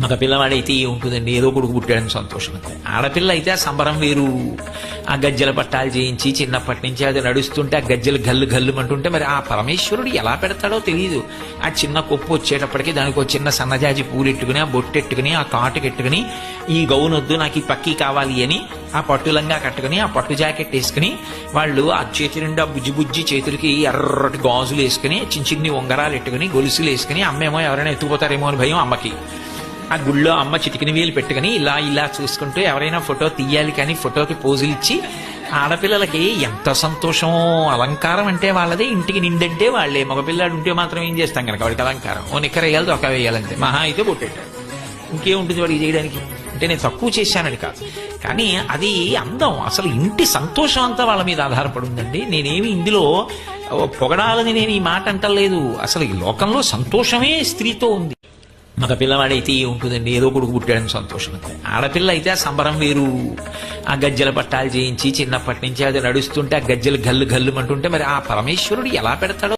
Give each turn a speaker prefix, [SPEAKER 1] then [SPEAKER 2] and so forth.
[SPEAKER 1] మగ పిల్లవాడైతే ఉంటుందండి, ఏదో కొడుకు పుట్టాడని సంతోషం. ఆడపిల్ల అయితే ఆ సంబరం వేరు. ఆ గజ్జల పట్టాలు చేయించి చిన్నప్పటి నుంచి అది నడుస్తుంటే ఆ గజ్జలు గల్లు గల్లు అంటుంటే మరి ఆ పరమేశ్వరుడు ఎలా పెడతాడో తెలియదు. ఆ చిన్న కొప్పు వచ్చేటప్పటికి దానికి ఒక చిన్న సన్నజాజి పూలెట్టుకుని, ఆ బొట్టెట్టుకుని, ఆ కాటుకెట్టుకుని, ఈ గౌనొద్దు నాకు ఈ పక్కి కావాలి అని ఆ పట్టులంగా కట్టుకుని, ఆ పట్టు జాకెట్ వేసుకుని, వాళ్ళు ఆ చేతి నిండా బుజ్జి బుజ్జి చేతులకి ఎర్రటి గాజులు వేసుకుని, చిన్న చిన్ని ఉంగరాలు ఎట్టుకుని, గొలుసులు వేసుకుని, అమ్మేమో ఎవరైనా ఎత్తుకుపోతారేమో అని భయం అమ్మకి. ఆ గుళ్ళో అమ్మ చిటికిన వేలు పెట్టుకుని ఇలా ఇలా చూసుకుంటూ ఎవరైనా ఫోటో తీయాలి కానీ ఫోటోకి పోజులు ఇచ్చి, ఆడపిల్లలకి ఎంత సంతోషమో. అలంకారం అంటే వాళ్ళదే, ఇంటికి నిండంటే వాళ్ళే. మగపిల్లాడు ఉంటే మాత్రం ఏం చేస్తాం కనుక వాడికి అలంకారం ఓ నిక్కర వేయాలి, ఒక వేయాలంటే మహా అయితే పొట్టేటాడు. ఇంకేముంటుంది వాడికి చేయడానికి? అంటే నేను తక్కువ చేశానని కాదు, కానీ అది అందం. అసలు ఇంటి సంతోషం అంతా వాళ్ళ మీద ఆధారపడి ఉందండి. నేనేమి ఇందులో పొగడాలని నేను ఈ మాట అంటలేదు. అసలు ఈ లోకంలో సంతోషమే స్త్రీతో ఉంది. మగ పిల్లవాడైతే ఉంటుందండి, ఏదో కొడుకు పుట్టాడని సంతోషం. ఆడపిల్ల అయితే ఆ సంబరం వేరు. ఆ గజ్జల పట్టాలు చేయించి చిన్నప్పటి నుంచి అది నడుస్తుంటే ఆ గజ్జలు గల్లు గల్లు అంటుంటే మరి ఆ పరమేశ్వరుడు ఎలా పెడతాడో